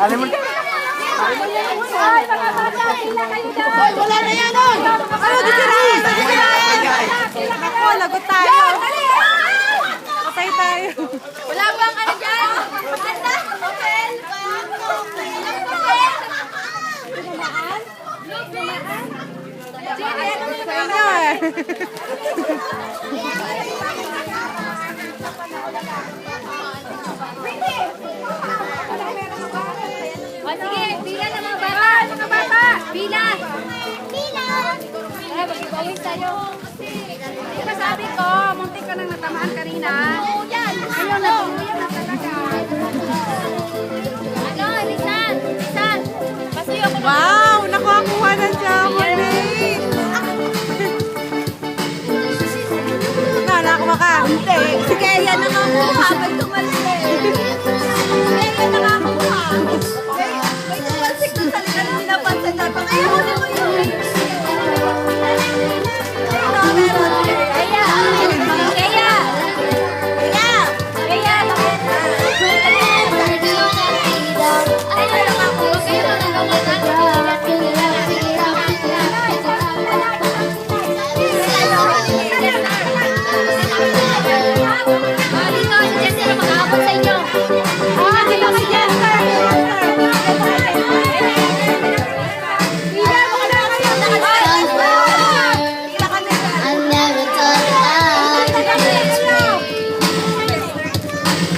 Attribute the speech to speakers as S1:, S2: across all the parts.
S1: Alam mo.
S2: Ay, mga bata, hila kayo dyan. Ay, wala na yan, oy.
S3: Ano, disirahin! Ako, lagot tayo. Patay tayo.
S2: Wala bang ano dyan? Maganda? Open? Lumaan? Lumaan?
S3: Sa inyo eh.
S2: O sige, pila na mga bata. Mga bata. Pila. Pila. Ay, mag-ibawis tayo. Di ba sabi ko, muntik ka nang natamaan kanina. Oo, yan. Ayaw na, tuluyan na talaga. Ano, Lisan? Lisan. Pasuyo ko na.
S3: Wow, nakakuha ng chocolate. Nakakuha ka. Hindi.
S2: Si Kaya nakakuha. May tumalsik. Kaya nakakuha. May tumalsik doon sa likod. Pinapansin na. Pangayaw mo yun. Kaya. Kaya. Kaya. Kaya. Ayun nakakuha. Kaya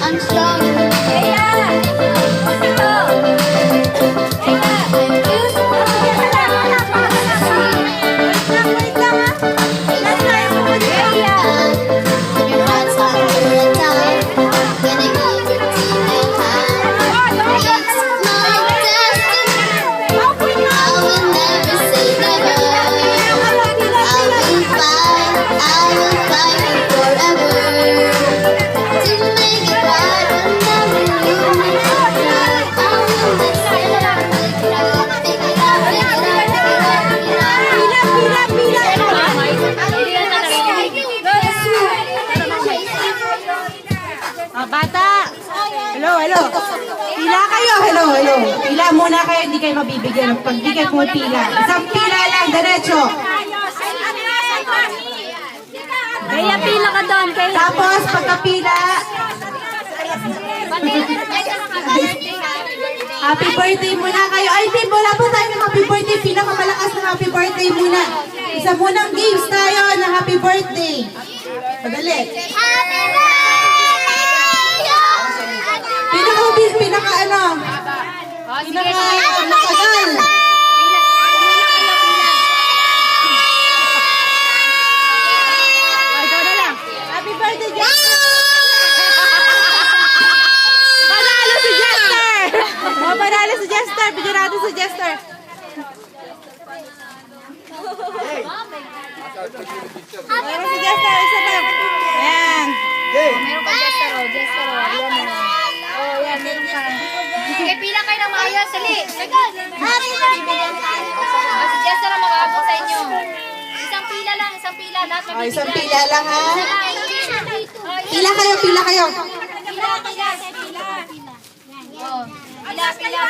S4: I'm strong. Your heart's hot to the top. Gonna give it to me high. It's my destiny. I will never say never. I will fight forever. To make it right, I'll never lose. I will not say never. Pick it up, pick it up, pick it up, pick it up, pick it up.
S3: Bata. Hello, hello. Pila kayo. Hello, hello. Pila muna kayo, hindi kayo mabibigyan. Pagbigay mo pila. Isang pila lang, diretso.
S2: Kaya pila ka doon. Kaya.
S3: Tapos, pagkapila, happy birthday muna kayo. Ay, team, wala po tayo ng happy birthday. Pinakamalakas na happy birthday muna. Isa munang games tayo na happy birthday. Madali. Pinaka ano? Pinakagal. Ay, ikaw na lang. Happy birthday, Jester! Panalo si Jester! Oh, panalo si Jester. Bigyan natin si Jester. Meron si Jester. Isa na. Ayan.
S2: Meron pa Jester o. Jester o. Ayan o. Oh, yan. Meron pa. Sige, pila kayo ng maayos. Sali. Second. Si Jester ang mag-aabot sa inyo. Isang pila lang. Isang pila. Lahat
S3: Oh, isang pila lang ha.
S2: Pila.
S3: Pila kayo, pila kayo.
S2: Pila. Pila. Oh. Pila. Pila.